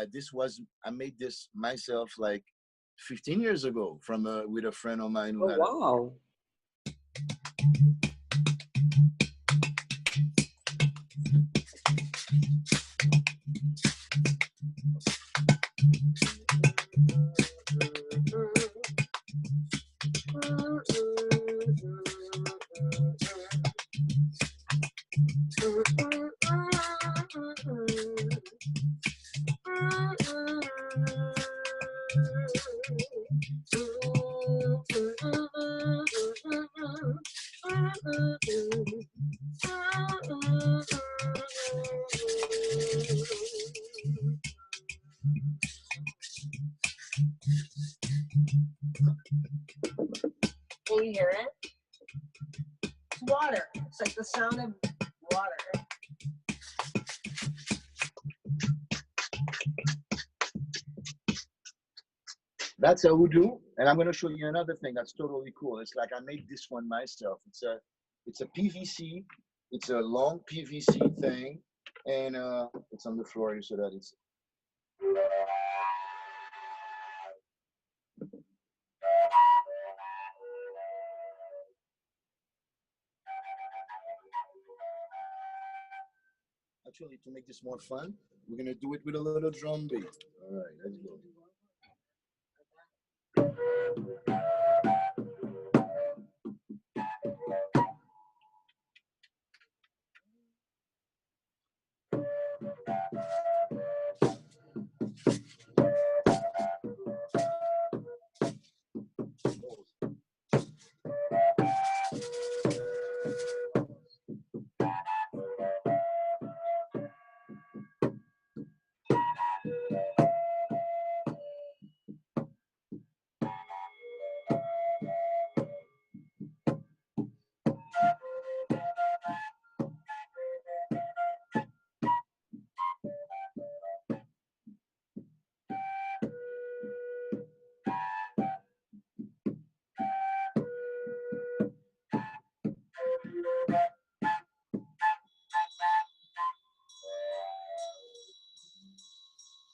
I made this myself like 15 years ago from with a friend of mine who Oh, had wow. Can you hear it? It's water. It's like the sound of water. That's a hoodoo, and I'm going to show you another thing that's totally cool. It's like I made this one myself. It's a PVC. It's a long PVC thing, and it's on the floor so that it's. Actually, to make this more fun, we're going to do it with a little drum beat. All right, let's go.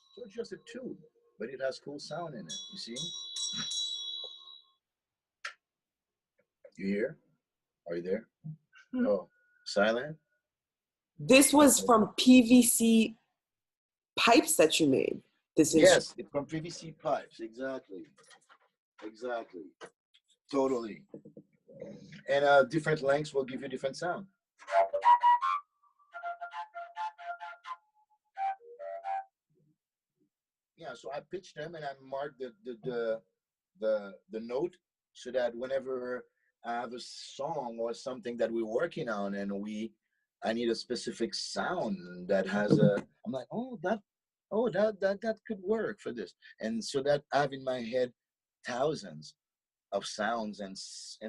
So it's just a tube, but it has cool sound in it. You see? You hear? Are you there? Oh, silent? This was from PVC pipes that you made. This is Yes, it's from PVC pipes. Exactly. Exactly. Totally. And different lengths will give you different sound. Yeah, so I pitch them and I mark the note so that whenever I have a song or something that we're working on and I need a specific sound that has I'm like, that could work for this. And so that I have in my head thousands of sounds and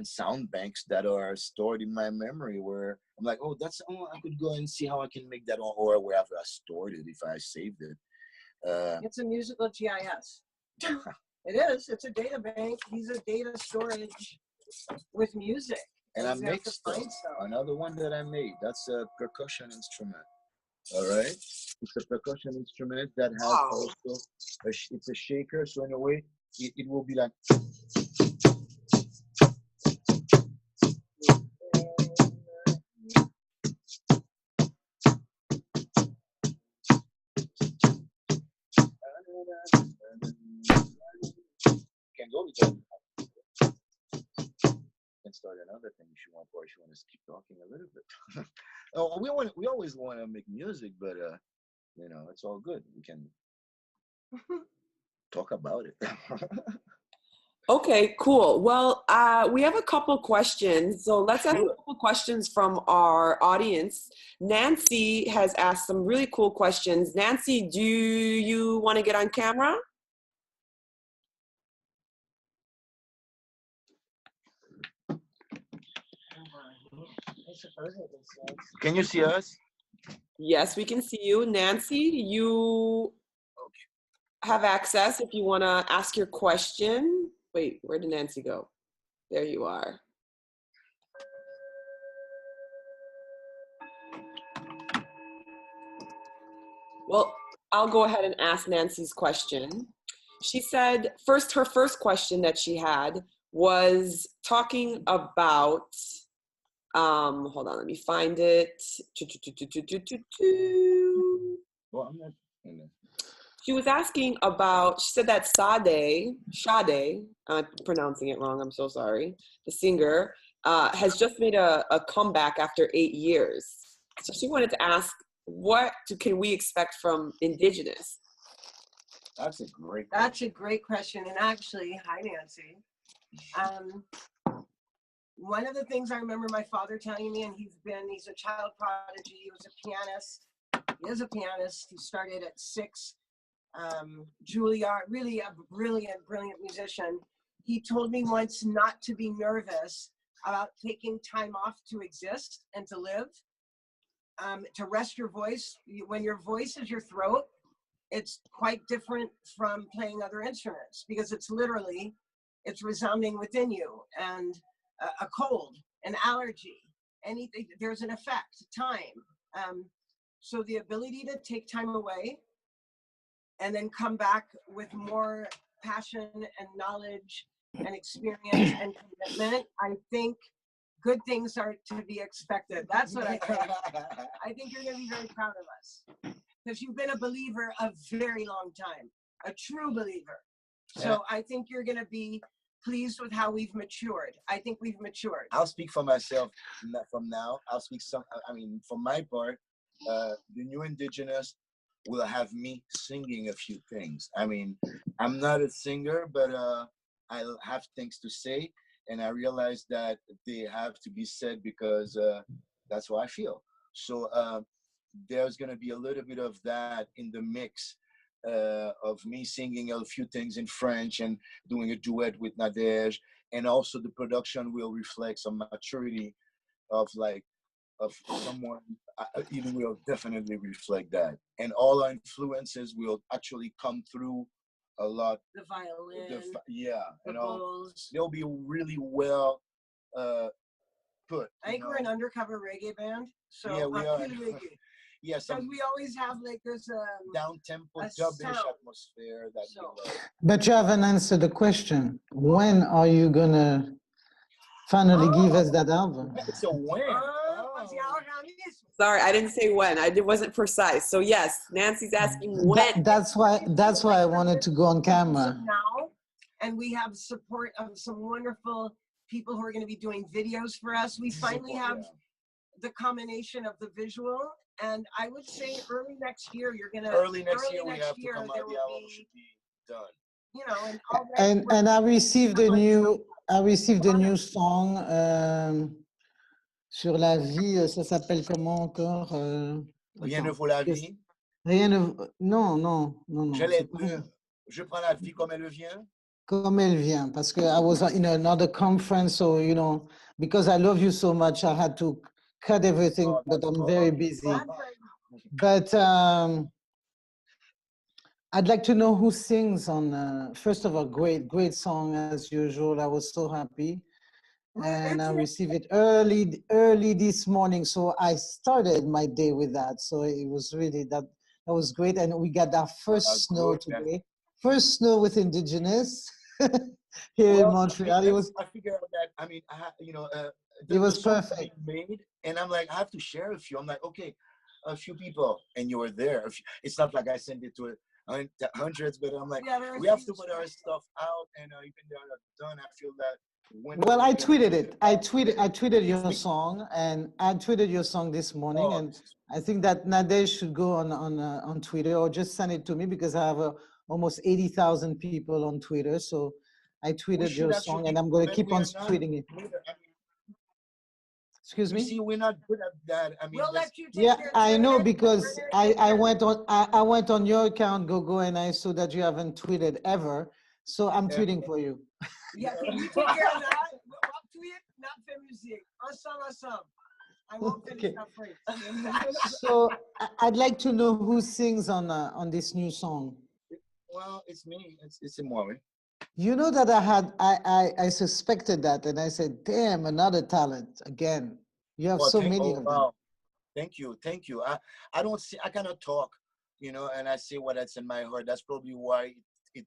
sound banks that are stored in my memory where I'm like, I could go and see how I can make that or wherever I stored it if I saved it. It's a musical GIS. It is. It's a data bank. These are data storage with music. And I mixed another one that I made. That's a percussion instrument. All right. It's a percussion instrument that has also, it's a shaker. So in a way, it will be like. Can go with it. Can start another thing if you want, or if you want to keep talking a little bit. We always want to make music, but it's all good. We can talk about it. okay, cool. Well, we have a couple questions. So let's ask a couple questions from our audience. Nancy has asked some really cool questions. Nancy, do you want to get on camera? Can you see us? Yes, we can see you. Nancy, you have access if you want to ask your question. Wait, where did Nancy go? There you are. Well, I'll go ahead and ask Nancy's question. She said, her first question that she had was talking about, hold on, let me find it. Well, I'm not in there. She was asking about, she said that Sade, I'm pronouncing it wrong, I'm so sorry, the singer, has just made a comeback after 8 years. So she wanted to ask, what can we expect from Indigenous? That's a great question. That's a great question. And actually, hi, Nancy. One of the things I remember my father telling me, and he's a child prodigy, he was a pianist. He is a pianist. He started at 6. Juilliard, really a brilliant musician. He told me once not to be nervous about taking time off to exist and to live, to rest your voice. When your voice is your throat, it's quite different from playing other instruments because it's resounding within you. And a cold, an allergy, anything, there's an effect, time. So the ability to take time away and then come back with more passion and knowledge and experience and commitment, I think good things are to be expected. That's what I think. I think you're going to be very proud of us because you've been a believer a very long time, a true believer. So I think you're going to be pleased with how we've matured. I think we've matured. I'll speak for myself from now. For my part, the new Indigenous will have me singing a few things. I mean, I'm not a singer, but I'll have things to say, and I realize that they have to be said because that's what I feel. So there's going to be a little bit of that in the mix of me singing a few things in French and doing a duet with Nadege, and also the production will reflect some maturity of someone. It will definitely reflect that, and all our influences will actually come through a lot. The violin, the bowls. They'll be really well put. I think we're an undercover reggae band, so yeah, we are. Reggae. Yes, because we always have there's a down tempo, dubbish atmosphere that we love. But you haven't answered the question. When are you gonna finally give us that album? So when? Sorry, I didn't say when. I wasn't precise. So yes, Nancy's asking when. That's why I wanted to go on camera. Now, and we have support of some wonderful people who are going to be doing videos for us. We finally have the combination of the visual, and I would say early next year early next year we have to come out. The album should be done. You know, and I received a new song sur la vie. Ça s'appelle comment encore? Rien ne vaut la vie. Rien ne. Non. Je prends la vie comme elle vient. Comme elle vient, parce que I was in another conference, so because I love you so much, I had to cut everything, but I'm very busy. But I'd like to know who sings on. First of all, great song as usual. I was so happy, and I received it early this morning, so I started my day with that. So it was really that was great, and we got our first snow today. First snow with Indigenous. Here in Montreal, I figured out that it was perfect. Made, and I'm like, I have to share with you. I'm like, okay, a few people, and you were there. It's not like I sent it to hundreds, but I'm like, we have to put our stuff out, and even though they're done, I feel that. Well, I tweeted it. I tweeted your song, and I tweeted your song this morning, and I think that Nadege should go on Twitter or just send it to me because I have almost 80,000 people on Twitter. So I tweeted your song, and I'm going to keep on tweeting it. Excuse me? See, we're not good at that. I mean, we'll let you take yeah, I know because I went on your account, Go, and I saw that you haven't tweeted ever. So I'm tweeting for you. Yeah, can you take care of that? I'll tweet, not fait musique. Ensemble. I won't finish that phrase. So I'd like to know who sings on this new song. Well, it's me. It's moi. You know that I suspected that, and I said, "Damn, another talent again." You have so many of them. Thank you. I don't see. I cannot talk you know, and I say what's in my heart. That's probably why it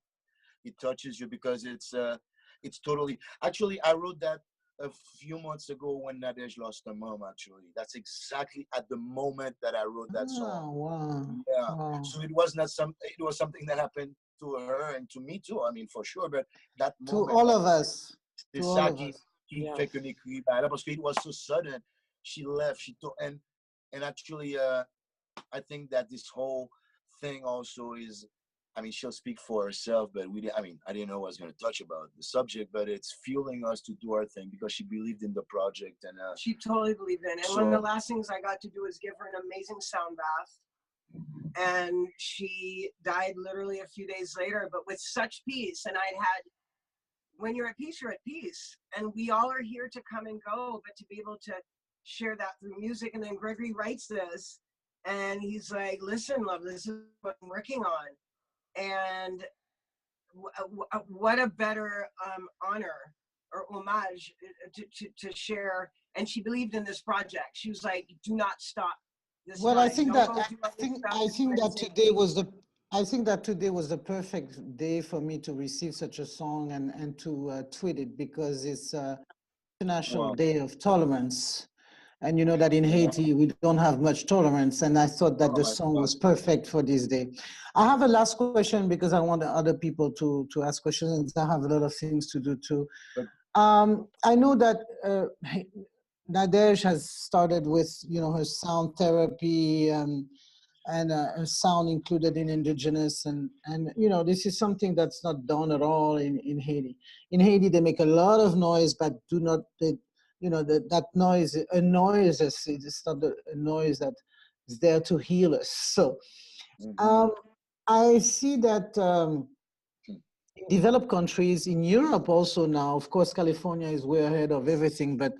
it touches you, because it's totally. Actually, I wrote that a few months ago when Nadege lost her mom. Actually, that's exactly at the moment that I wrote that song. Oh, wow. Yeah. Wow. So it was not some. It was something that happened to her and to me too. I mean, for sure. But that To moment, all of us. c'est To all ça of us. qui Yeah. fait qu'on écrit. Ben, là, parce que it was so sudden. She left. She told, and actually, I think that this whole thing also is. I mean, she'll speak for herself, but I mean, I didn't know I was going to touch about the subject, but it's fueling us to do our thing because she believed in the project, and She totally believed in it. And one of the last things I got to do was give her an amazing sound bath. And she died literally a few days later, but with such peace. And I'd had, when you're at peace, you're at peace. And we all are here to come and go, but to be able to share that through music. And then Gregory writes this, and he's like, listen, love, this is what I'm working on. And what a better honor or homage to share. And she believed in this project. She was like, do not stop this Well, time. I think Don't that go do other stuff. I think that today was the perfect day for me to receive such a song and to tweet it, because it's International wow. Day of Tolerance. And you know that in Haiti, we don't have much tolerance. And I thought that Oh the my song God. was perfect for this day. I have a last question because I want the other people to ask questions, and I have a lot of things to do too. But I know that Nadege has started with, you know, her sound therapy and her sound included in Indigenous, and you know, this is something that's not done at all in Haiti. In Haiti, they make a lot of noise, but do not they, you know, that noise annoys us. It's not a noise that is there to heal us. So mhm. um, I see that in developed countries, in Europe also now, of course, California is way ahead of everything, but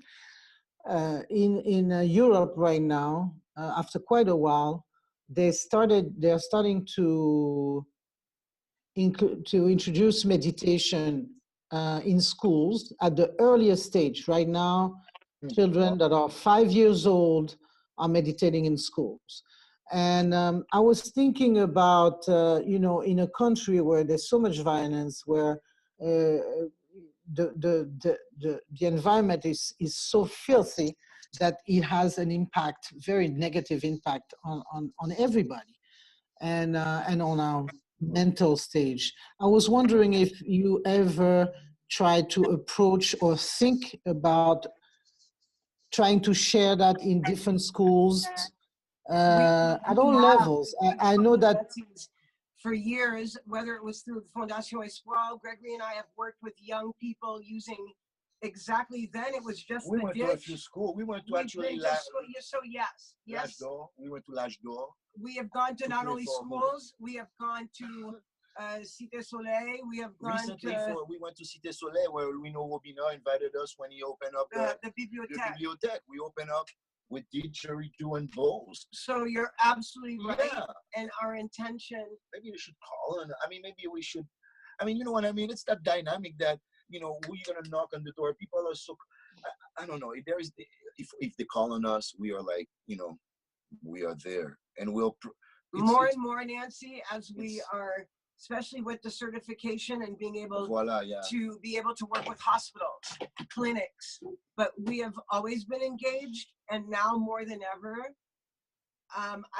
in Europe right now, after quite a while, they're starting to introduce meditation in schools at the earliest stage. Right now, children that are 5 years old are meditating in schools. And I was thinking about, you know, in a country where there's so much violence, where the environment is so filthy that it has an impact, very negative impact on everybody, and on our mental stage. I was wondering if you ever try to approach or think about trying to share that in different schools at all We have levels. I know that. for years, whether it was through the Fondation Espoir, Gregory and I have worked with young people using exactly then it was just We the went ditch. to a few schools. We went to We've actually been to school. So yes, L'Âge yes. d'Or. We went to L'Âge d'Or. We have gone to To not play only for schools, we have gone to Cité Soleil, we have gone Recently, to we went to Cité Soleil, where we know Robina invited us when he opened up the the bibliothèque. bibliothèque. We opened up with didgeridoo and bowls. So you're absolutely right. Yeah. And our intention. Maybe we should call and I mean, maybe we should. I mean, you know what I mean? It's that dynamic that, you know, who you gonna knock on the door? People are so. I don't know. There is if they call on us, we are like, you know, we are there, and we'll. More and more, Nancy, as we are, especially with the certification and being able to be able to work with hospitals, clinics, but we have always been engaged, and now more than ever,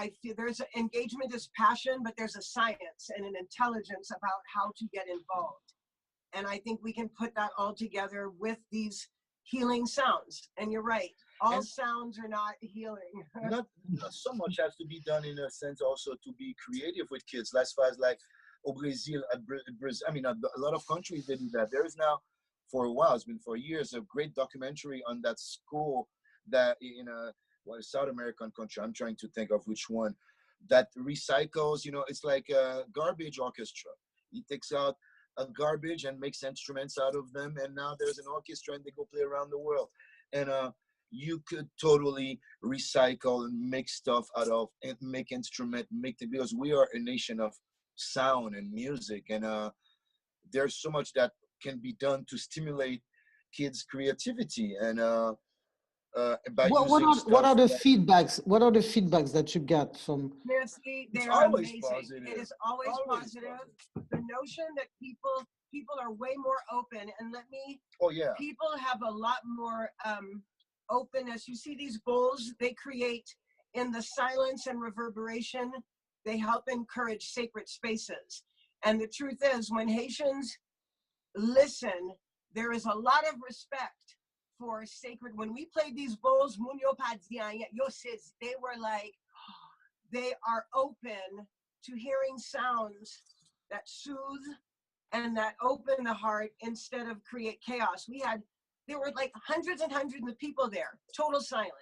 I feel there's engagement is passion, but there's a science and an intelligence about how to get involved. And I think we can put that all together with these healing sounds. And you're right, all sounds are not healing. not so much has to be done in a sense also to be creative with kids. As far as like Brazil, I mean, a lot of countries they do that. There is now, for a while, it's been for years, a great documentary on that school that in a South American country. I'm trying to think of which one that recycles. You know, it's like a garbage orchestra. He takes out a garbage and makes instruments out of them, and now there's an orchestra and they go play around the world. And you could totally recycle and make stuff out of and make instrument, make them, because we are a nation of sound and music, and there's so much that can be done to stimulate kids' creativity. And by What using what are stuff the that feedbacks? What are the feedbacks that you get from? Nancy, they it's are always amazing. positive. It is always positive. The notion that people are way more open, and Oh yeah. people have a lot more openness. You see these bowls they create in the silence and reverberation. They help encourage sacred spaces. And the truth is, when Haitians listen, there is a lot of respect for sacred. When we played these bowls, they were like, they are open to hearing sounds that soothe and that open the heart instead of create chaos. There were like hundreds and hundreds of people there, total silence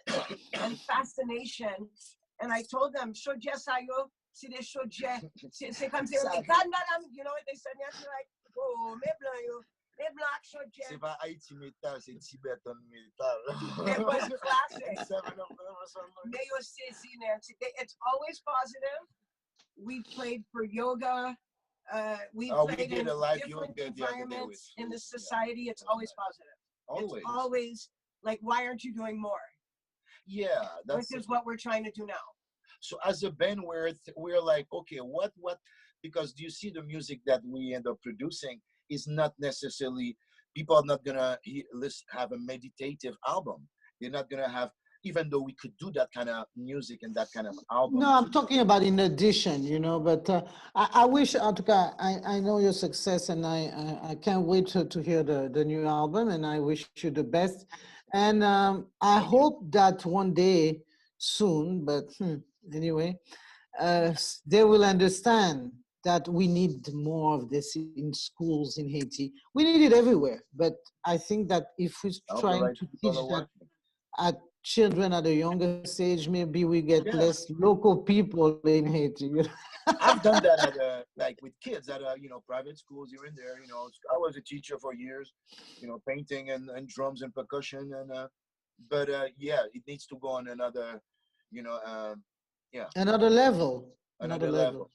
and fascination. And I told them, "Shoje sayo, si de shoje, c'est comme si on like, you know what they said? Nancy, like, oh, me blanc yo, me black shoje." C'est pas Haiti metal, c'est Tibetan metal. It was classic. 7 of them or something. Mayo Sissy, Nancy. It's always positive. We played for yoga. We played in different environments in the society. It's always positive. Always. It's always like, why aren't you doing more? Yeah, Which is what we're trying to do now. So as a band, we're like, okay, what? Because do you see the music that we end up producing is not necessarily, people are not gonna have a meditative album. They're not gonna have, even though we could do that kind of music and that kind of album. No, I'm talking about in addition, you know, but I wish, en tout cas, I know your success, and I can't wait to hear the new album, and I wish you the best. And I hope that one day soon, but anyway, they will understand that we need more of this in schools in Haiti. We need it everywhere, but I think that if we're trying to teach that at children at a younger stage, maybe we get less local people in Haiti. I've done that at like with kids at private schools here and there. I was a teacher for years, painting and drums and percussion, and but yeah, it needs to go on another, another level. Another level.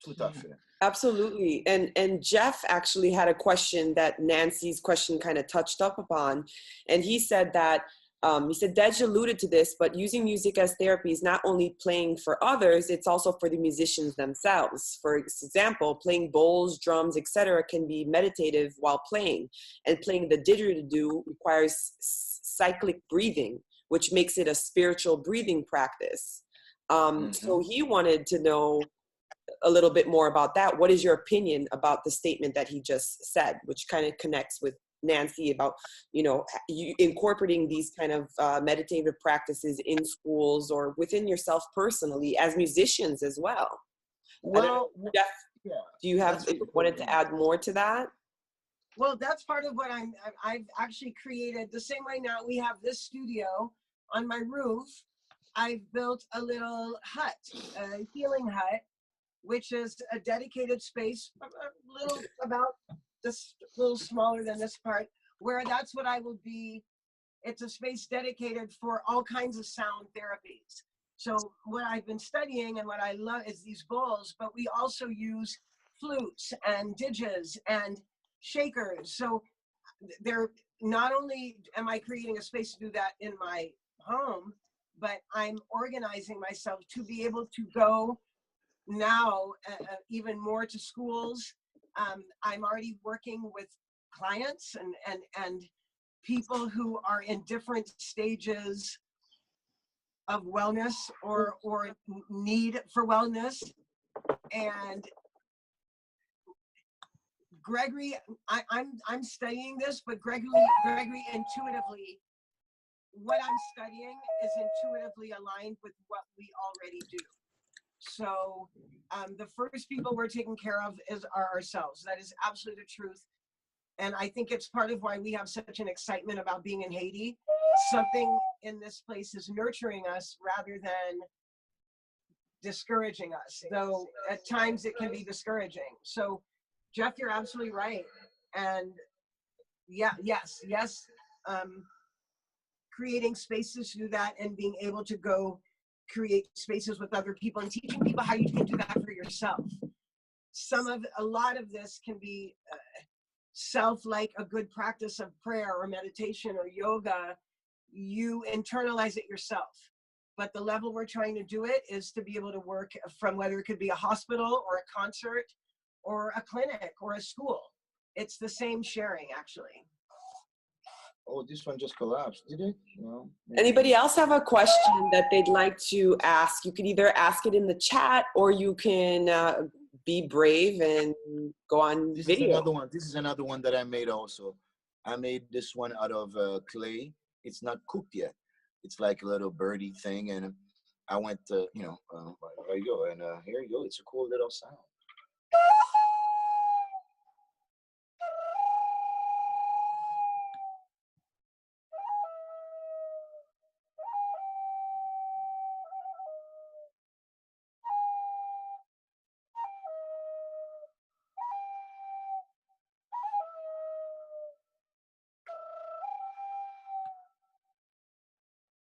Tout à fait. Absolutely. And Jeff actually had a question that Nancy's question kind of touched up upon. And he said that, Dej alluded to this, but using music as therapy is not only playing for others, it's also for the musicians themselves. For example, playing bowls, drums, etc. can be meditative while playing. And playing the didgeridoo requires cyclic breathing, which makes it a spiritual breathing practice. So he wanted to know a little bit more about that. What is your opinion about the statement that he just said, which kind of connects with Nancy about, you incorporating these kind of meditative practices in schools or within yourself personally as musicians as well? Well, Jeff, do you have wanted to add more to that? Well, that's part of what I've actually created. The same way now we have this studio on my roof. I've built a little hut, a healing hut, which is a dedicated space, about this little smaller than this part, where that's what I will be. It's a space dedicated for all kinds of sound therapies. So what I've been studying and what I love is these bowls, but we also use flutes and didges and shakers. So they're not only am I creating a space to do that in my home, but I'm organizing myself to be able to go now even more to schools. I'm already working with clients and people who are in different stages of wellness or need for wellness. And Gregory, I'm studying this, but Gregory intuitively, what I'm studying is intuitively aligned with what we already do. So the first people we're taking care of are ourselves. That is absolutely the truth. And I think it's part of why we have such an excitement about being in Haiti. Something in this place is nurturing us rather than discouraging us, though at times it can be discouraging. So Jeff, you're absolutely right. And yes. Creating spaces to do that and being able to go create spaces with other people and teaching people how you can do that for yourself. A lot of this can be like a good practice of prayer or meditation or yoga you internalize it yourself. But the level we're trying to do it is to be able to work from, whether it could be a hospital or a concert or a clinic or a school. It's the same sharing, actually. Oh, this one just collapsed, did it? No. Anybody else have a question that they'd like to ask? You can either ask it in the chat, or you can be brave and go on This video. is another one. This is another one that I made also. I made this one out of clay. It's not cooked yet. It's like a little birdie thing, and I went to, you know, there you go, and here you go. It's a cool little sound.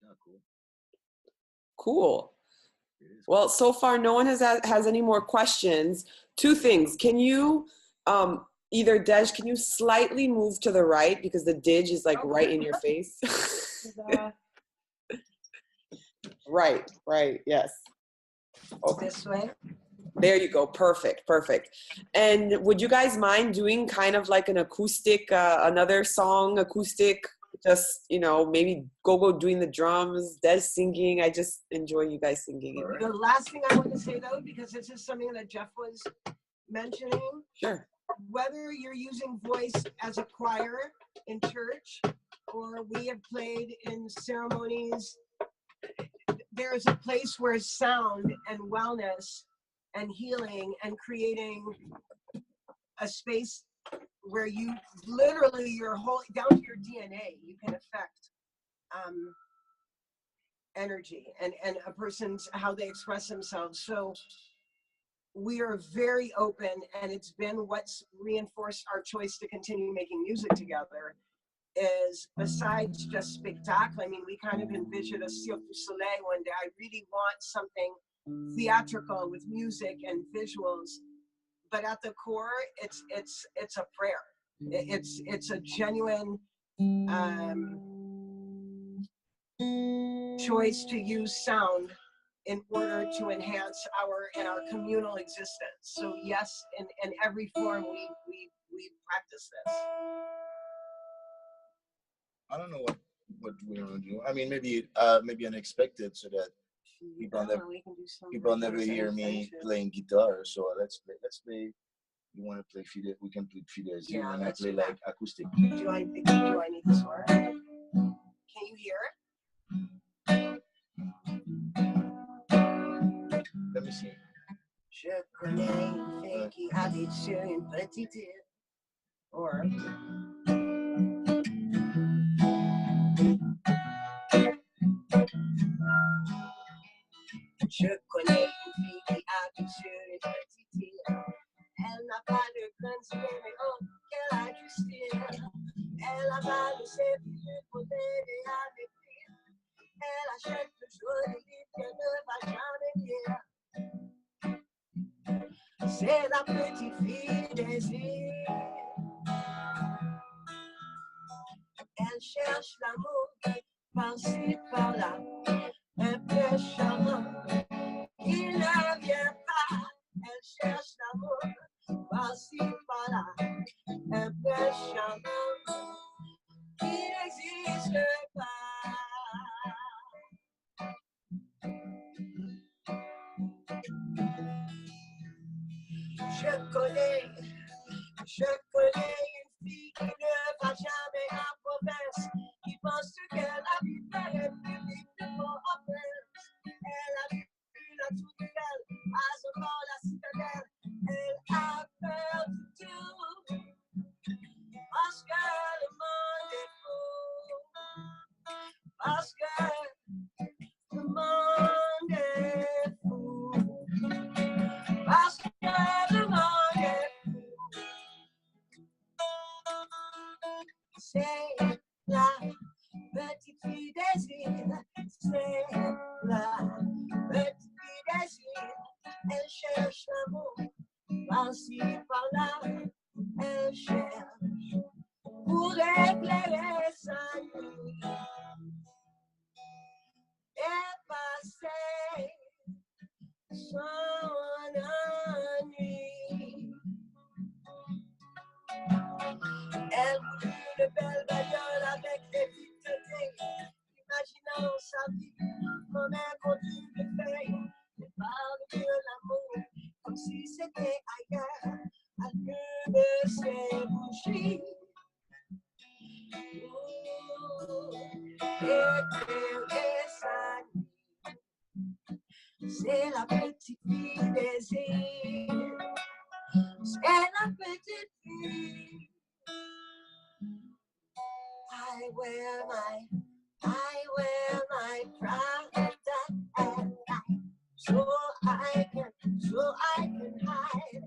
Yeah, cool. Cool. Well, so far no one has any more questions. Two things. Can you either Dej, can you slightly move to the right, because the didge is like right in your face? Right, yes. Okay. This way. There you go. Perfect. And would you guys mind doing kind of like an acoustic, another song acoustic? Just, you know, maybe go doing the drums, Des singing. I just enjoy you guys singing. Right. The last thing I want to say, though, because this is something that Jeff was mentioning. Sure. Whether you're using voice as a choir in church, or we have played in ceremonies, there is a place where sound and wellness and healing and creating a space where you literally, your whole, down to your DNA, you can affect energy and a person's, how they express themselves. So we are very open, and it's been what's reinforced our choice to continue making music together, is besides just spectacle. I mean, we kind of envisioned a Cirque du Soleil one day. I really want something theatrical with music and visuals, but at the core, it's a prayer. It's a genuine choice to use sound in order to enhance our communal existence. So yes, in every form we practice this. I don't know what we're gonna do. I mean, maybe unexpected, so that people never hear me playing guitar. So let's play. You want to play Fidel? We can play Fidel. Yeah, and I play like acoustic. Do I need this one? Can you hear it? Let me see. Je connais une fille qui habite sur une petite île. Or je connais une fille qui habite sur une petite île. Elle n'a pas de grande soirée, mais oh, qu'elle a du style. Elle a pas de ses filles pour t'aider à l'écrire. Elle achète toujours des livres qu'elle ne va jamais lire. C'est la petite fille des îles. Elle cherche l'amour par-ci, par-là, un peu charmant. Il ne vient pas. Elle cherche l'amour par-ci, par-là, un peu charmant. Il n'existe pas. Je connais une fille qui ne va jamais en province, qui pense qu'elle habite la République de Port-au-Prince. Elle a vu la tour Eiffel, à son bord la citadelle. Elle a peur de tout, parce que le monde est fou. Parce que le monde est fou. Parce que le monde est fou. C'est la petite fille des îles. C'est la petite fille des îles. Elle cherche l'amour par-ci, par-là. Elle cherche pour éclairer sa nuit. Elle conduit une belle bagnole avec des vitres teintées. Imaginons sa vie comme un conduit de feuilles. Elle parle de l'amour comme si c'était ailleurs. Allume ses bougies. Éclairer sa nuit. C'est la petite fille des îles. C'est la petite fille. I wear my pride at night, so I can hide.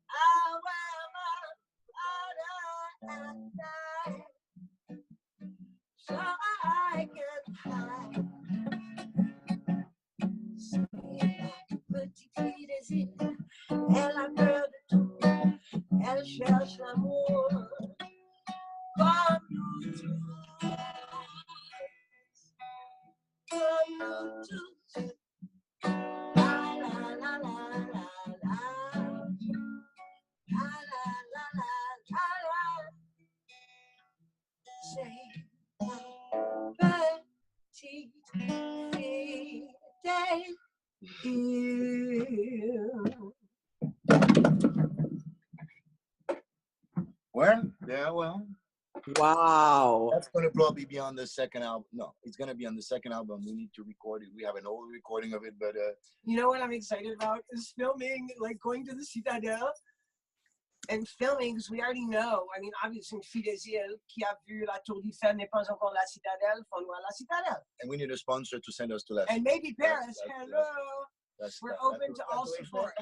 I wear my pride at night, so I can hide. C'est la petite fille des îles, elle a peur de tout, elle cherche l'amour, comme nous tous, comme nous tous. La la la la la la, la la la la la la. C'est la petite fille des îles. Well, yeah, well, Wow. that's going to probably be on the second album. No, it's going to be on the second album. We need to record it. We have an old recording of it, but You know what I'm excited about is filming, like going to the Citadelle and filming, because we already know. I mean, obviously, une fille des îles qui a vu la Tour Eiffel n'est pas encore la Citadelle, faut voir la Citadelle. and we need a sponsor to send us to that. And maybe Paris, That's- hello. We're open to all that's- support.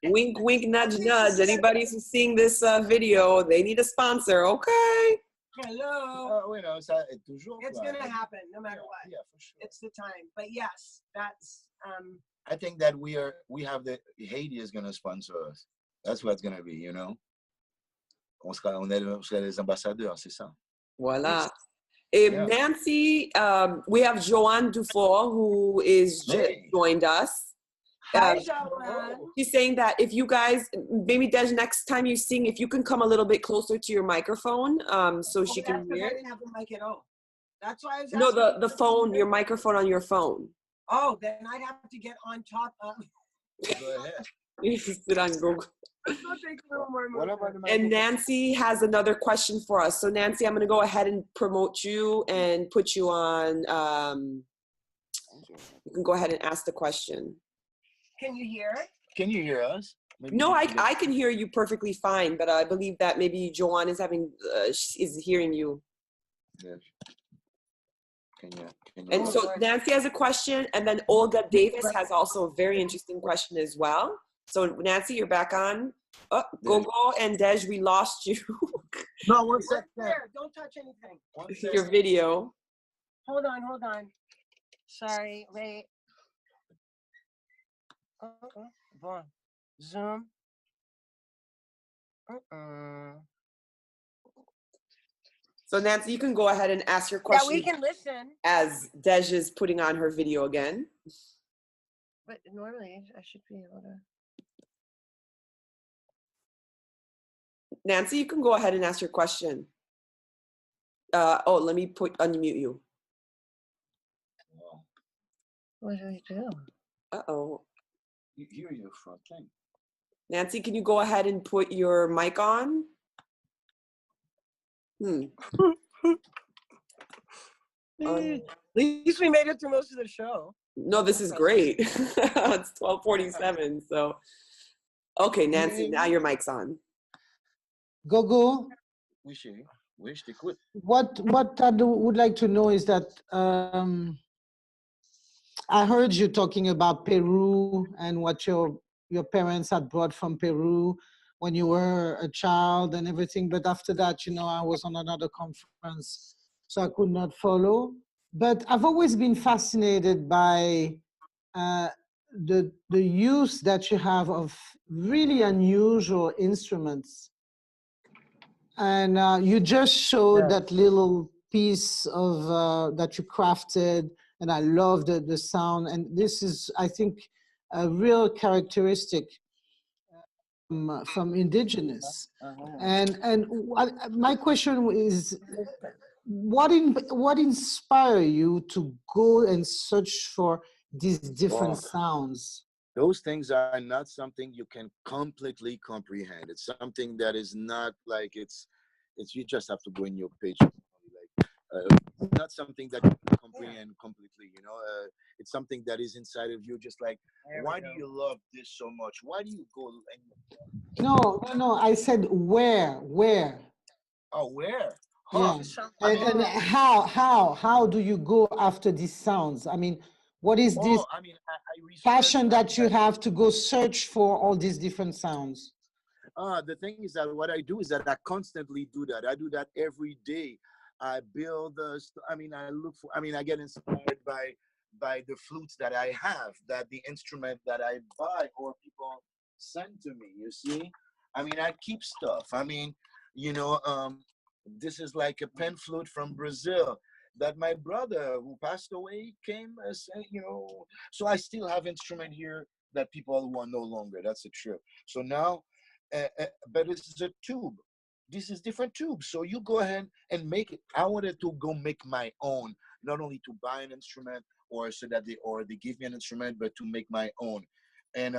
Wink, wink, nudge, nudge. Anybody who's seeing this video, they need a sponsor. Okay. Hello. Oui, non, ça est toujours. It's quoi. gonna happen no matter what. Yeah, for sure. It's the time. But yes, that's I think that we have the Haiti is going to sponsor us. That's what it's going to be, you know. On sera les ambassadeurs, c'est ça. Voila. Yeah. Nancy, we have Joanne Dufour, who is Hey. joined us. hi, Joanne. She's saying that if you guys, maybe Dej, next time you sing, if you can come a little bit closer to your microphone, so she can I hear. didn't have the mic at all. That's why I was No, asking. the phone, your microphone on your phone. Oh, then I'd have to get on top of. Go ahead. You can sit on Google. It's gonna take a little more What movement. about the And microphone? Nancy has another question for us. So Nancy, I'm going to go ahead and promote you and put you on. You can go ahead and ask the question. Can you hear? Can you hear us? Maybe No, you can I can hear you perfectly fine, but I believe that maybe Joanne is having is hearing you. Yes. Can you? And Oh, so Lord. Nancy has a question, and then Olga Davis has also a very interesting question as well. So Nancy, you're back on. Oh, Gogo and Dej, we lost you. No, one Right second. there. Don't touch anything. One Your second. video. Hold on. Sorry, wait. Bon. Zoom. So Nancy, you can go ahead and ask your Yeah, question we can listen. as Dej is putting on her video again. But normally I should be able to. Nancy, you can go ahead and ask your question. Let me unmute you. What do we do? Uh-oh. You hear your front thing. Nancy, can you go ahead and put your mic on? At least we made it through most of the show. No, this is great. It's 12:47, so. Okay, Nancy, now your mic's on. Gogo, Oui, chérie. Oui, je t'écoute. what I would like to know is that I heard you talking about Peru and what your parents had brought from Peru when you were a child and everything. But after that, I was on another conference, so I could not follow. But I've always been fascinated by the use that you have of really unusual instruments. And you just showed that little piece of that you crafted, and I love the sound. And this is, I think, a real characteristic. from Indigenous. Uh-huh. And my question is, what inspire you to go and search for these different Wow. sounds? Those things are not something you can completely comprehend. It's something that is not like it's you just have to go in your page. Like it's not something that you can comprehend completely. You know, it's something that is inside of you. Just like, why do you love this so much? Why do you go and No. I said where? oh, where? Huh? Yeah. I mean, And how do you go after these sounds? I mean, what is this oh, I mean, I research. passion I mean, that you have to go search for all these different sounds? the thing is that what I do is that I constantly do that. I do that every day. I build. I mean, I look for. I mean, I get inspired by the flutes that I have, that the instrument that I buy or people send to me. You see, I mean, I keep stuff. I mean, you know, this is like a pen flute from Brazil that my brother who passed away came as you know. So I still have instrument here that people who are no longer. That's the truth. So now but this is a tube. This is different tubes. So you go ahead and make it. I wanted to go make my own, not only to buy an instrument or so that they give me an instrument, but to make my own. And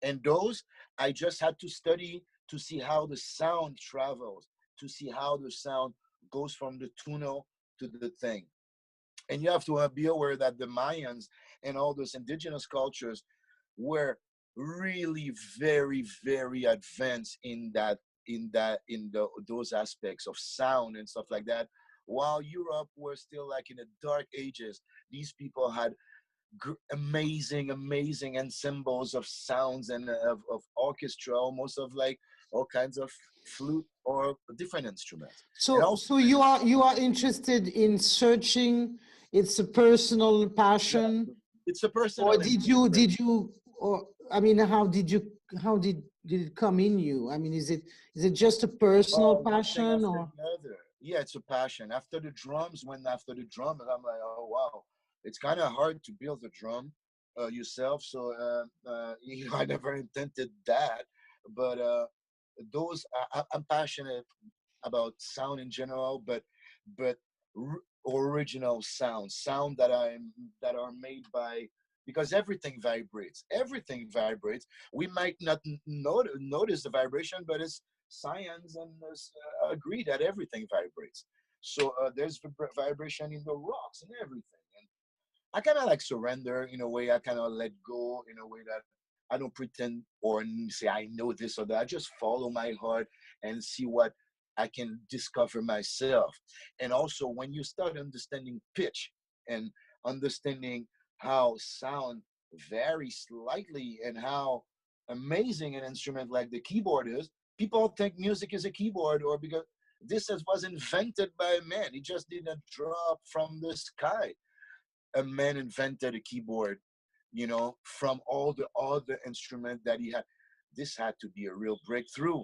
and those I just had to study to see how the sound travels, to see how the sound goes from the tunnel to the thing. And you have to be aware that the Mayans and all those indigenous cultures were really very advanced in those aspects of sound and stuff like that, while Europe was still like in the dark ages. These people had amazing ensembles of sounds and of orchestra, almost of like all kinds of flute or different instruments. And So, also, so you are interested in searching. It's a personal yeah, passion, it's a or personal did you, or I mean, how did it come in you? I mean, is it just a personal one thing passion, after or the other. Yeah, it's a passion. After the drums, I'm like, oh wow, it's kind of hard to build a drum yourself. So I never intended that, but I'm passionate about sound in general, but original sound that are made by, because everything vibrates. Everything vibrates. We might not notice the vibration, but it's science and agree that everything vibrates. So there's vibration in the rocks and everything. And I kind of like surrender in a way. I kind of let go in a way that I don't pretend or say I know this or that. I just follow my heart and see what I can discover myself. And also, when you start understanding pitch and understanding how sound varies slightly and how amazing an instrument like the keyboard is, people think music is a keyboard, or because was invented by a man. He just didn't drop from the sky. A man invented a keyboard, from all the other instrument that he had. This had to be a real breakthrough.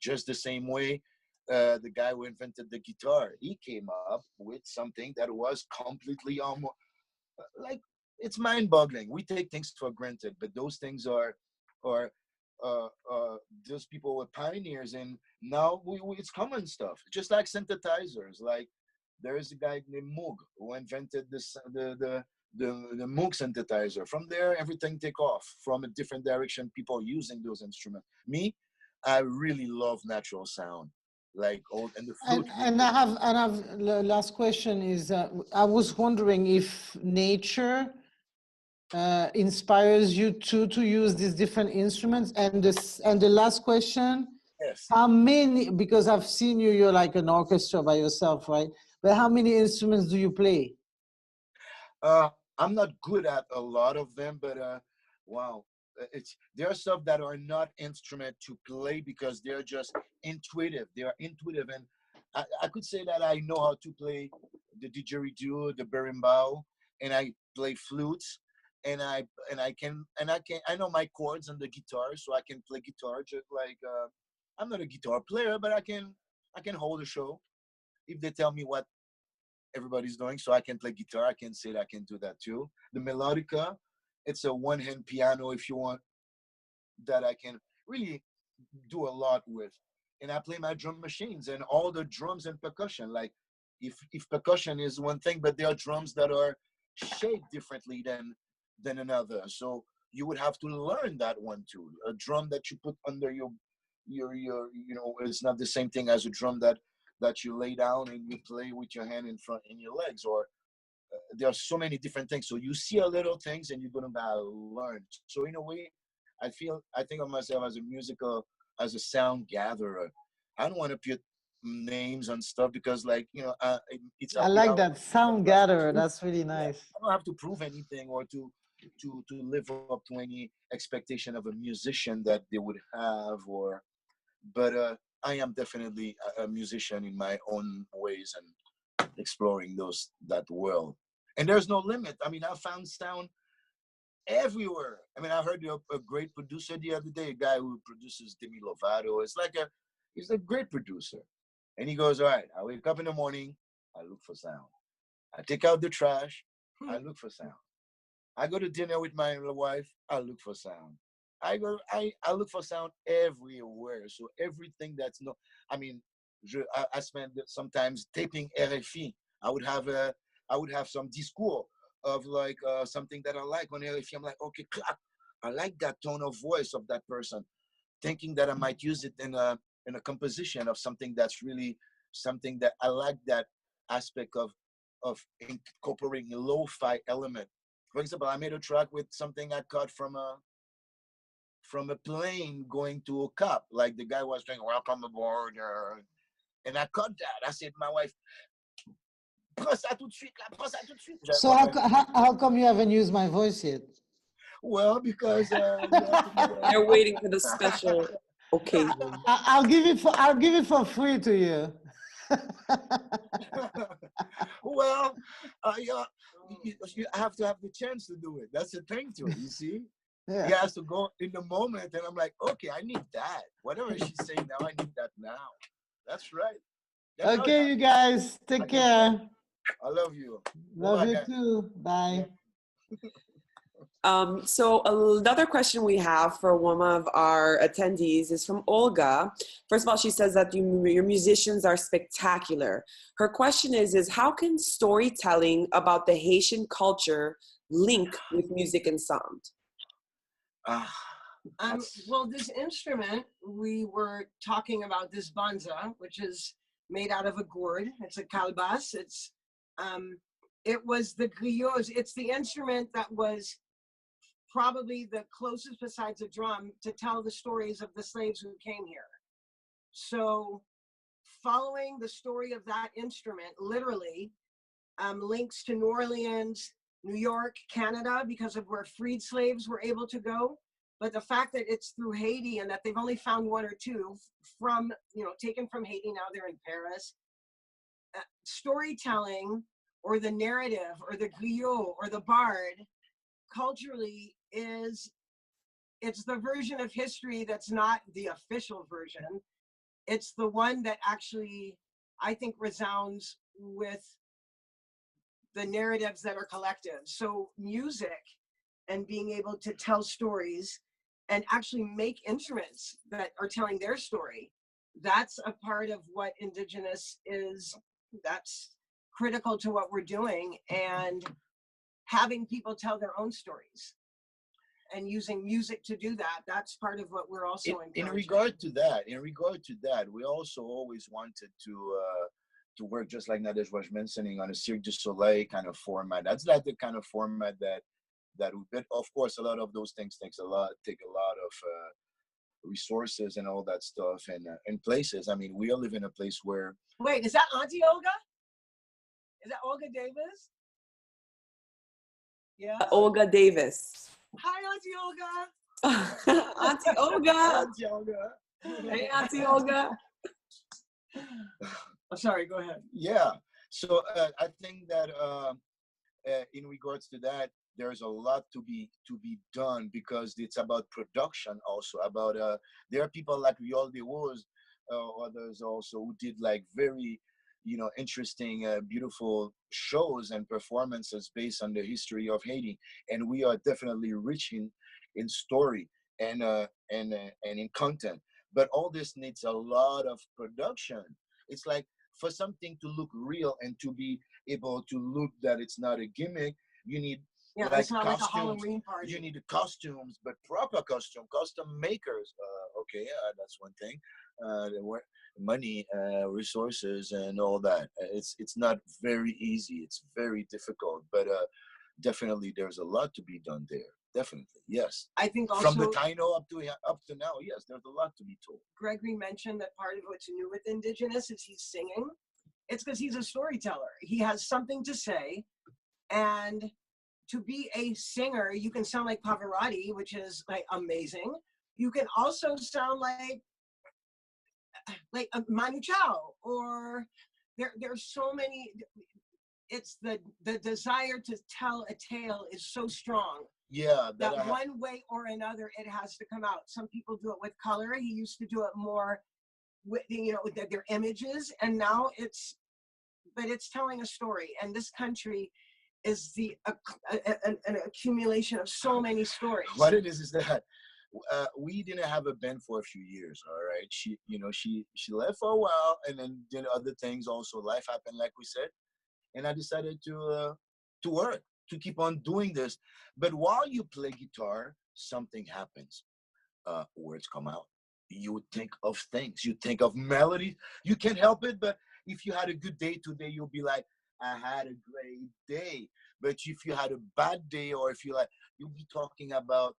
Just the same way, the guy who invented the guitar, he came up with something that was completely almost like, it's mind-boggling. We take things for granted, but those things are those people were pioneers, and now it's common stuff. Just like synthesizers, like there is a guy named Moog who invented the Moog synthesizer. From there, everything take off from a different direction. People using those instruments. Me, I really love natural sound, like old and the and flute. and I have the last question is, I was wondering if nature inspires you to use these different instruments, and the last question, Yes. how many, because I've seen you're like an orchestra by yourself, right? But how many instruments do you play? Uh, I'm not good at a lot of them, but wow, there are stuff that are not instrument to play because they're just intuitive. They are intuitive, and I could say that I know how to play the didgeridoo, the berimbao, and I play flutes, and I know my chords on the guitar, so I can play guitar just like I'm not a guitar player, but I can hold a show if they tell me what everybody's doing. So I can play guitar. I can say that I can do that too. The melodica, it's a one-hand piano if you want, that I can really. do a lot with. And I play my drum machines and all the drums and percussion. Like if percussion is one thing, but there are drums that are shaped differently than another. So you would have to learn that one too. A drum that you put under your it's not the same thing as a drum that you lay down and you play with your hand in front in your legs. Or there are so many different things. So you see a little things and you're gonna learn. So in a way, I think of myself as a musical, as a sound gatherer. I don't want to put names on stuff because, like, it's I like that sound gatherer. That's really nice. I don't have to prove anything or to live up to any expectation of a musician that they would have, but I am definitely a musician in my own ways and exploring that world. And there's no limit. I mean, I found sound everywhere. I mean, I heard a great producer the other day, a guy who produces Demi Lovato. He's a great producer. And he goes, all right, I wake up in the morning, I look for sound. I take out the trash, I look for sound. I go to dinner with my wife, I look for sound. I look for sound everywhere. So everything I mean, I spend sometimes taping RFI. I would have some discours of like something that I like on RFI. I'm like, okay, clap. I like that tone of voice of that person, thinking that I might use it in a composition of something that's really something that I like, that aspect of incorporating a lo-fi element. For example, I made a track with something I caught from a plane going to a cop. Like the guy was saying, "Welcome aboard," and I caught that. I said, "My wife, prends ça tout de suite, là, prends ça tout de suite." So how come you haven't used my voice yet? Well, because they're waiting for the special occasion. I'll give it for free to you. Well, you have to have the chance to do it. That's the thing to it, you see. Yeah. He has to go in the moment, and I'm like, okay, I need that. Whatever she's saying now, I need that now. That's right. That's Okay, you guys, take care. I love you. Love Bye-bye, you guys. too. Bye. So another question we have for one of our attendees is from Olga. First of all, she says that your musicians are spectacular. Her question is how can storytelling about the Haitian culture link with music and sound? Well, this instrument, we were talking about this banza, which is made out of a gourd. It's a calebasse. It was the griots. It's the instrument that was probably the closest, besides a drum, to tell the stories of the slaves who came here. So following the story of that instrument literally links to New Orleans, New York, Canada, because of where freed slaves were able to go. But the fact that it's through Haiti and that they've only found one or two from, taken from Haiti, now they're in Paris. Storytelling, or the narrative, or the griot, or the bard, culturally it's the version of history that's not the official version. It's the one that actually, I think, resounds with the narratives that are collective. So music and being able to tell stories and actually make instruments that are telling their story, that's a part of what Indigenous is. That's critical to what we're doing, and having people tell their own stories and using music to do that, that's part of what we're also in regard to that, we also always wanted to work, just like Nadege was mentioning, on a Cirque du Soleil kind of format. That's like the kind of format that we, but of course a lot of those things take a lot of resources and all that stuff, and places. I mean, we all live in a place where... Wait, is that Auntie Olga? Is that Olga Davis? Yeah. Olga Davis. Hi, Auntie Olga. Auntie Olga. Auntie Olga. Hey, Auntie Olga. I'm sorry, go ahead. Yeah. So I think that in regards to that, there's a lot to be done, because it's about production also. About there are people like Riol de Rose, others also, who did like very interesting, beautiful shows and performances based on the history of Haiti, and we are definitely rich in story and in content. But all this needs a lot of production. It's like for something to look real and to be able to look that it's not a gimmick, you need like it's not costumes. like a Halloween party. You need costumes, but proper custom makers. Okay, that's one thing. Money, resources, and all that. It's not very easy. It's very difficult, but definitely there's a lot to be done there. Definitely, yes. I think also from the Taino up to now, yes, there's a lot to be told. Gregory mentioned that part of what's new with Indigenous is he's singing. It's because he's a storyteller. He has something to say, and to be a singer, you can sound like Pavarotti, which is like amazing. You can also sound like Manu Chao, or there's so many. It's the desire to tell a tale is so strong. Yeah, that one way or another it has to come out. Some people do it with color. He used to do it more with with their images, and now it's telling a story. And this country is an accumulation of so many stories. What it is that we didn't have a band for a few years. All right, she left for a while, and then did other things. Also, life happened, like we said, and I decided to work, to keep on doing this. But while you play guitar, something happens. Words come out. You think of things. You think of melodies. You can't help it. But if you had a good day today, you'll be like, I had a great day. But if you had a bad day, or if you you'll be talking about.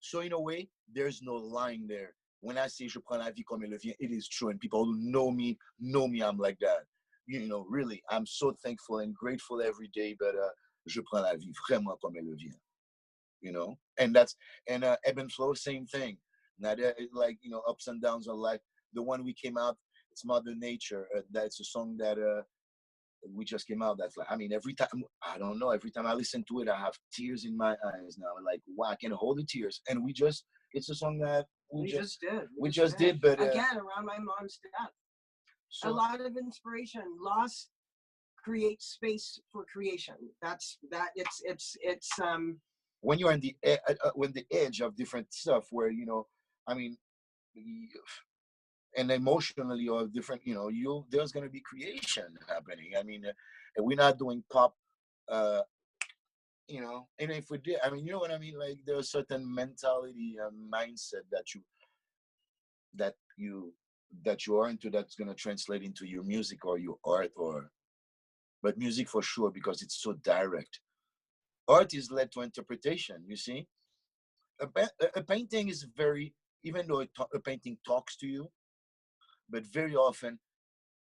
So in a way, there's no line there. When I say je prends la vie comme elle vient, it is true. And people who know me, I'm like that. Really, I'm so thankful and grateful every day. But je prends la vie vraiment comme elle vient. And that's ebb and flow, same thing. Now, ups and downs of life. The one we came out, it's Mother Nature. That's a song that we just came out. That's every time, I don't know, every time I listen to it, I have tears in my eyes now. Like, wow, I can hold the tears. And it's a song that we just did. But again, around my mom's death. So, a lot of inspiration. Loss creates space for creation. It's when you're on the when the edge of different stuff, where and emotionally or different, there's going to be creation happening. We're not doing pop, and if we did, you know what I mean? Like, there's a certain mentality and mindset that you are into, that's going to translate into your music or your art, but music for sure, because it's so direct. Art is led to interpretation, you see. A painting is very, even though a painting talks to you, but very often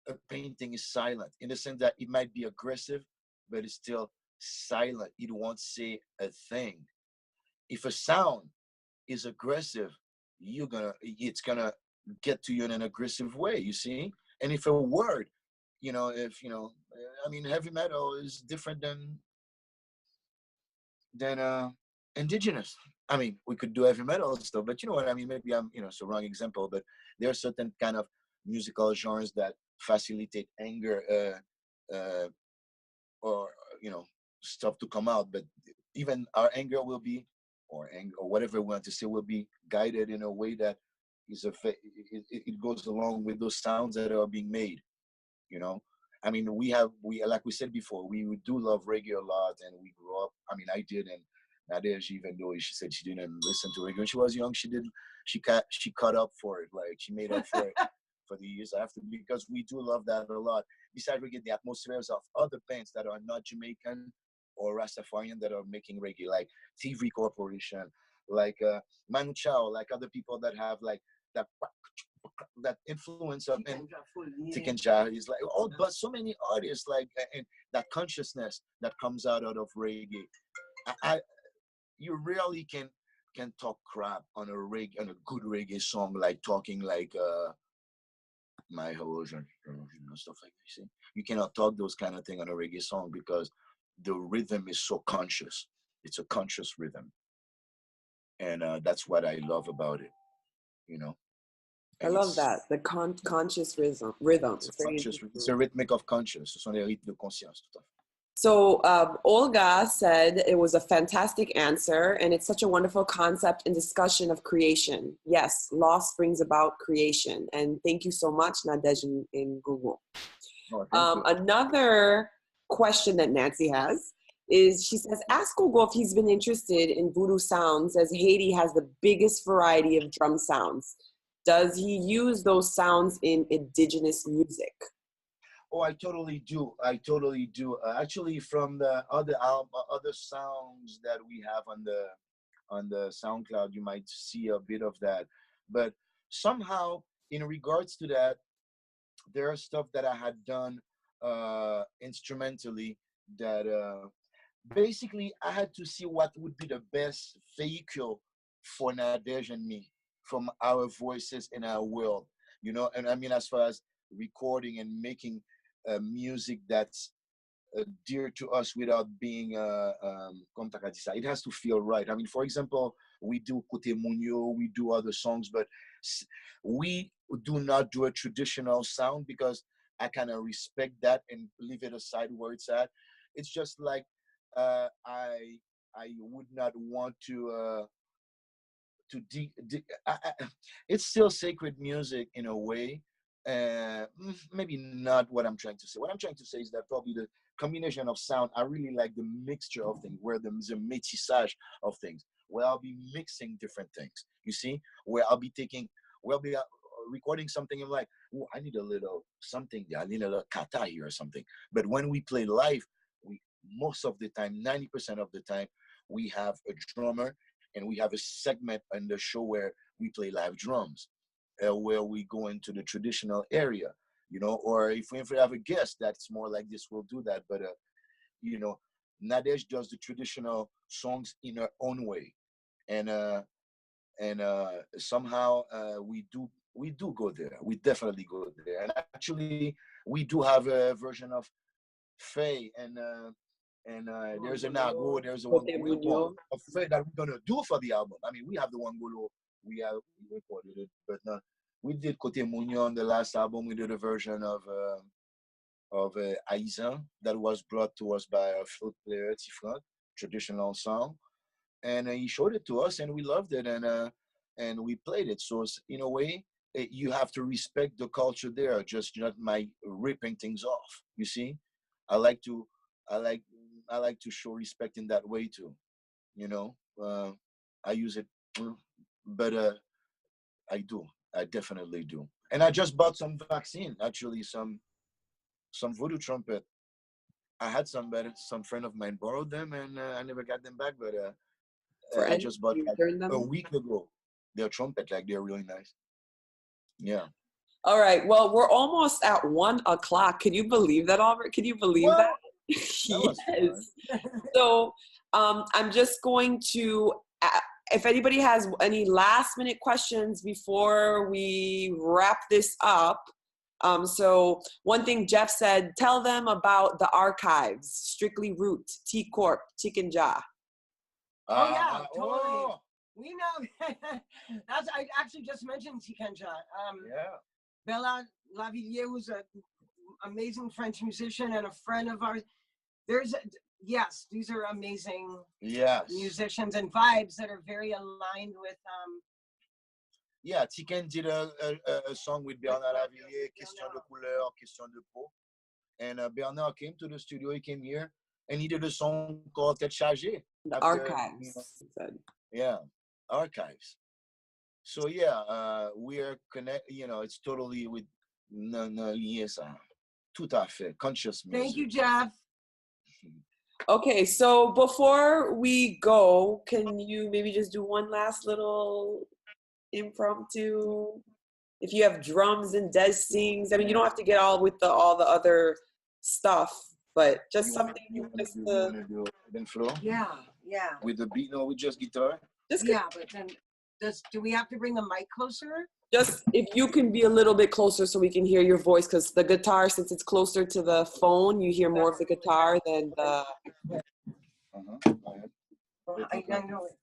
a painting is silent, in the sense that it might be aggressive, but it's still silent. It won't say a thing. If a sound is aggressive, it's gonna get to you in an aggressive way, you see. And if a word, heavy metal is different than Indigenous. We could do heavy metal stuff, but you know what I mean? Maybe I'm, it's a wrong example, but there are certain kind of musical genres that facilitate anger, or stuff to come out. But even our anger will be, or whatever we want to say, will be guided in a way that it goes along with those sounds that are being made. We like we said before, we do love reggae a lot, and we grew up. I did, and Nadege, even though she said she didn't listen to reggae when she was young, she did. She caught up for it. Like, she made up for it for the years after, because we do love that a lot. Besides reggae, the atmospheres of other bands that are not Jamaican or Rastafarian that are making reggae, like TV Corporation, like Manu Chao, like other people that have like that influence of Tikanja is like, but so many artists, like, and that consciousness that comes out of reggae. You really can talk crap on a good reggae song, like talking like my erosion, stuff like that. You see, you cannot talk those kind of thing on a reggae song, because the rhythm is so conscious. It's a conscious rhythm, and that's what I love about it. I love that, the conscious rhythm. It's a rhythmic of conscious. Ce sont les rythmes de conscience, tout à fait. So Olga said it was a fantastic answer, and it's such a wonderful concept and discussion of creation. Yes, loss brings about creation. And thank you so much, Nadege in Google. Oh, thank you. Another question that Nancy has is, she says, ask Google if he's been interested in voodoo sounds, as Haiti has the biggest variety of drum sounds. Does he use those sounds in indigenous music? Oh, I totally do. I totally do. Actually, from the other other sounds that we have on the SoundCloud, you might see a bit of that. But somehow, in regards to that, there are stuff that I had done instrumentally that basically I had to see what would be the best vehicle for Nadege and me from our voices in our world, you know. And I mean, as far as recording and making music that's dear to us without being it has to feel right. I mean, for example, we do Kote Munyo, we do other songs, but we do not do a traditional sound because I kind of respect that and leave it aside where it's at. It's just like I would not want to it's still sacred music in a way. Maybe not what I'm trying to say. What I'm trying to say is that probably the combination of sound, I really like the mixture of things, where there's a métissage of things, where I'll be mixing different things, you see, where I'll be taking, where I'll be recording something and like, oh, I need a little something there, I need a little kata here or something. But when we play live, we most of the time, 90% of the time, we have a drummer and we have a segment in the show where we play live drums, where we go into the traditional area, you know, or if we have a guest that's more like this, we'll do that. But, you know, Nadege does the traditional songs in her own way. And somehow we do go there. We definitely go there. And actually, we do have a version of Faye and there's a Nago, there's a Kote Wangolo, Munyo. a Faye that we're gonna do for the album. I mean, we have the Wangolo, we recorded it, but we did Kote Munyo on the last album. We did a version of Aizan that was brought to us by a flute player, Tifran, traditional song, and he showed it to us, and we loved it, and we played it. So in a way, you have to respect the culture there, just not my ripping things off. You see, I like to, I like, I like to show respect in that way too. You know, I use it, but I definitely do. And I just bought some vaccine, actually, some voodoo trumpet. I had some, but some friend of mine borrowed them, and I never got them back. But I Friend, just bought you like returned a them? week ago. They're trumpet, like they're really nice. Yeah. All right. Well, we're almost at 1:00. Can you believe that, Albert? Can you believe that? Well, that was fun. Yes. So I'm just going to, if anybody has any last minute questions before we wrap this up. So one thing Jeff said, tell them about the archives, Strictly Root, T Corp, Chicken Jaw. Oh yeah, totally. Oh, We know. That's, I actually just mentioned Tikenja. yeah. Bella Lavillier was an amazing French musician and a friend of ours. Yes, these are amazing Yes. musicians and vibes that are very aligned with Yeah, Tiken did a song with Bernard Lavillier, Question de couleur, Question de peau. And Bernard came to the studio, he came here, and he did a song called Tête Chargée. The After, archives. He said. yeah, archives. So yeah, we are connect. You know, it's totally with lié ça. Tout à fait. Conscious music. Thank you, Jeff. Okay, so before we go, can you maybe just do one last little impromptu? If you have drums and Des sings, I mean, you don't have to get all with all the other stuff, but just something just to do then flow? Yeah. With the beat, no, with just guitar? But then do we have to bring the mic closer? Just if you can be a little bit closer so we can hear your voice, because the guitar, since it's closer to the phone, you hear more of the guitar than the. Go ahead. I know it.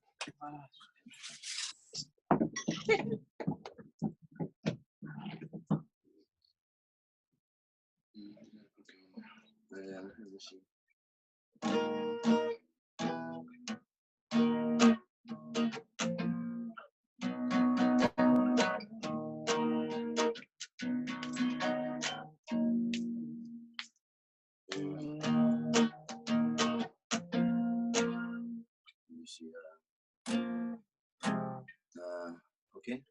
Okay.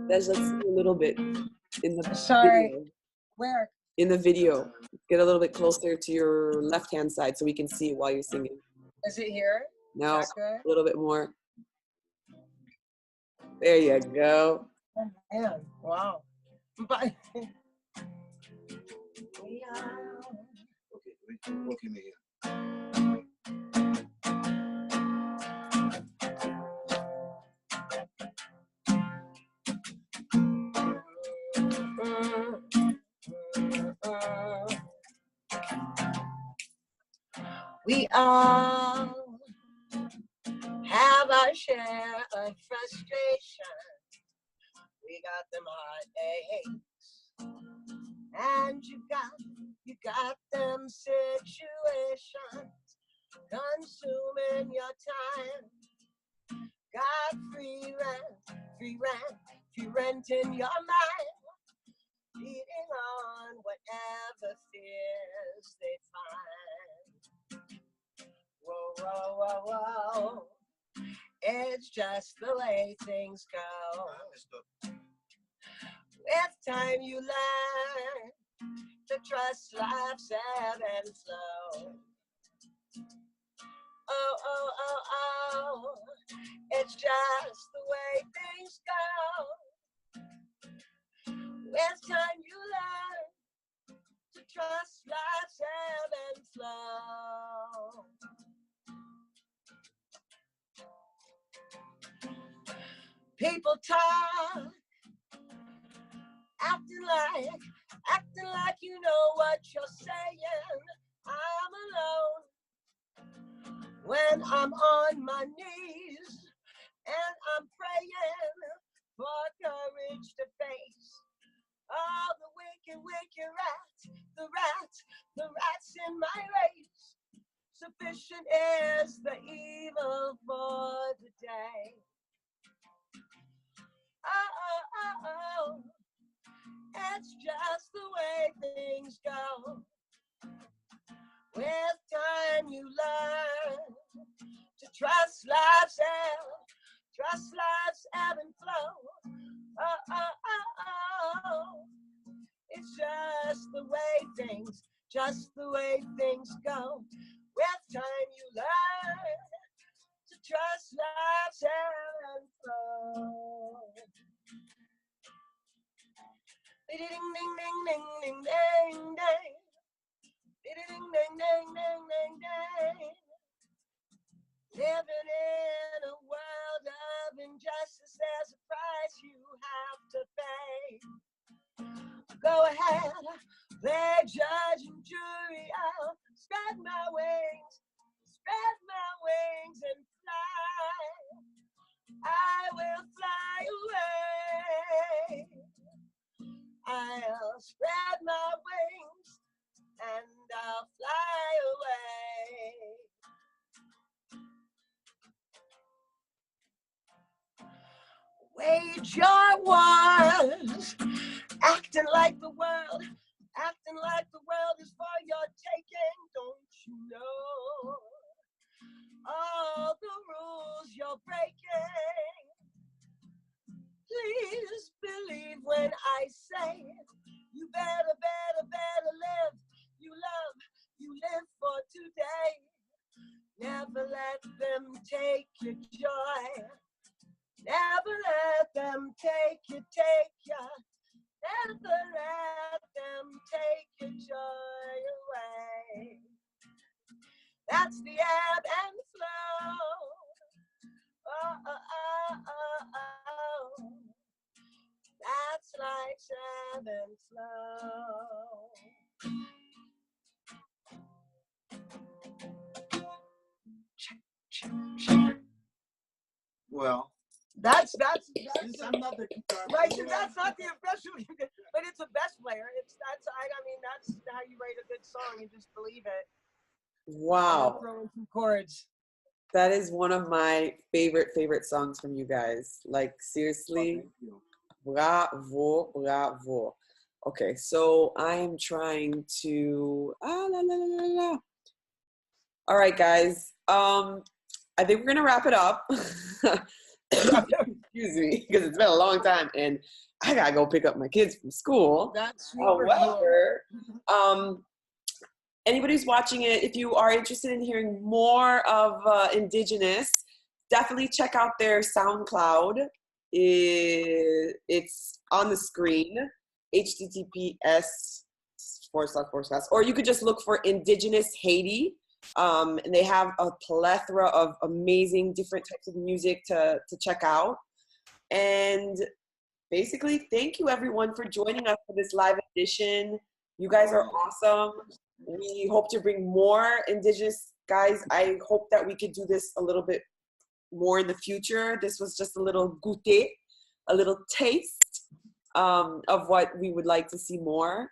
Let's see a little bit in the Sorry, video. where? In the video, get a little bit closer to your left-hand side so we can see while you're singing. Is it here? No, Is that good? a little bit more. There you go. Oh, man, wow. Bye. Okay, Miguel. We all have our share of frustration. We got them heartaches, and you got them situations consuming your time. Got free rent in your mind, feeding on whatever fears they find. Whoa, whoa, whoa, whoa. It's just the way things go. With time you learn to trust life's ebb and flow. Oh, oh, oh, oh, it's just the way things go. With time you learn to trust life's ebb and flow. People talk, acting like you know what you're saying. I'm alone when I'm on my knees, and I'm praying for courage to face all the wicked rats, the rats in my race. Sufficient is the evil for the day. Oh, oh, oh, oh, it's just the way things go. With time you learn to trust life's ebb and flow. Oh, oh, oh, oh, it's just the way things go. With time you learn to trust life's ebb and flow. Ding ding ding ding ding ding ding ding. Ding ding ding ding ding ding ding. Living in a world of injustice, there's a price you have to pay. Go ahead, play judge and jury. I'll spread my wings and fly. I will fly away. I'll spread my wings and I'll fly away. Wage your wars, acting like the world is for your taking. Don't you know all the rules you're breaking? Please believe when I say you better live. You live for today. Never let them take your joy. Never let them take your. Never let them take your joy away. That's the ebb and flow. Oh, oh, oh, oh, oh. That's life's ebb and flow. Well, That's I'm not the guitar right. player. That's not the official, but it's a best player. That's how you write a good song. You just believe it. Wow. Throw in some chords. That is one of my favorite songs from you guys. Like, seriously, Thank you. bravo, bravo. Okay, so I am trying to, la, la, la, la, la. All right, guys. I think we're gonna wrap it up. Excuse me, because it's been a long time and I gotta go pick up my kids from school. That's super However, anybody who's watching it, if you are interested in hearing more of Indigenous, definitely check out their SoundCloud. It's on the screen, https:// or you could just look for Indigenous Haiti. And they have a plethora of amazing different types of music to check out. And basically, thank you everyone for joining us for this live edition. You guys are awesome. We hope to bring more Indigenous guys. I hope that we could do this a little bit more in the future. This was just a little goûter, a little taste of what we would like to see more.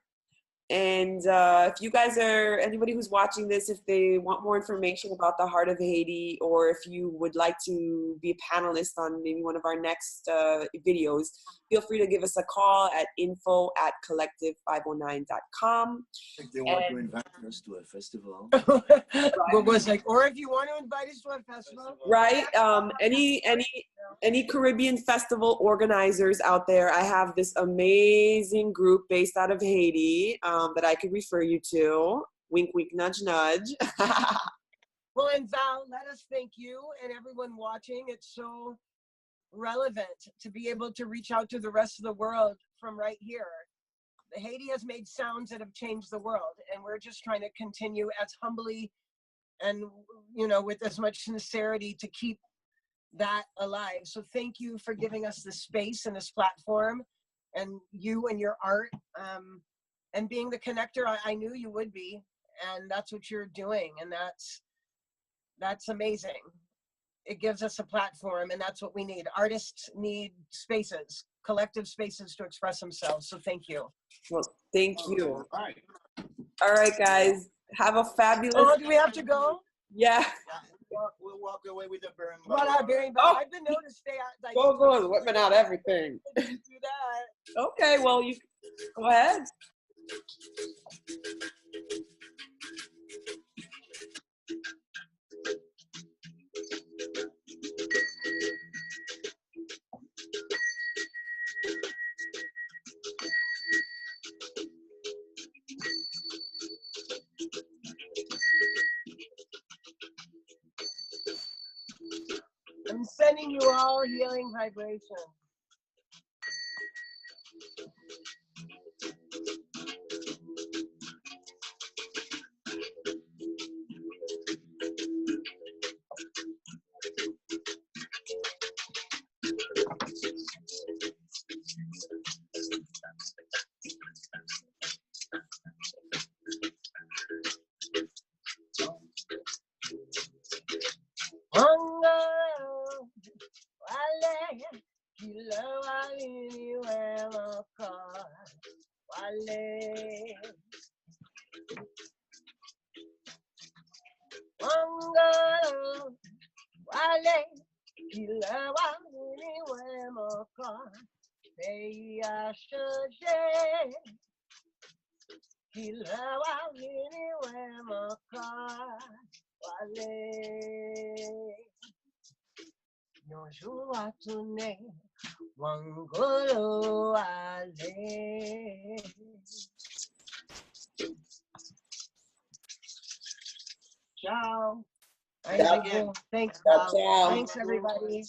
And if you guys are, anybody who's watching this, if they want more information about the Heart of Haiti, or if you would like to be a panelist on maybe one of our next videos, feel free to give us a call at info@collective509.com. I think they want to invite us to a festival. What was like, or if you want to invite us to a festival, Right. Any Caribbean festival organizers out there, I have this amazing group based out of Haiti that I could refer you to. Wink, wink, nudge, nudge. well, and Val, let us thank you and everyone watching. It's so relevant to be able to reach out to the rest of the world from right here. Haiti has made sounds that have changed the world, and we're just trying to continue as humbly and, you know, with as much sincerity to keep that alive. So thank you for giving us this space and this platform, and you and your art, and being the connector I knew you would be, and that's what you're doing, and that's amazing. It gives us a platform, and that's what we need. Artists need spaces, collective spaces to express themselves. So thank you. Well, thank you. All right, guys. Have a fabulous. Oh, do we have to go? Yeah. We'll walk away with the berimbao. Well, berimbao. Oh. I've been known to stay out. Like, Go, whipping out everything. Do that. Okay, well, you go ahead. I'm sending you all healing vibration. Ciao. Thanks, Val. Thanks, everybody.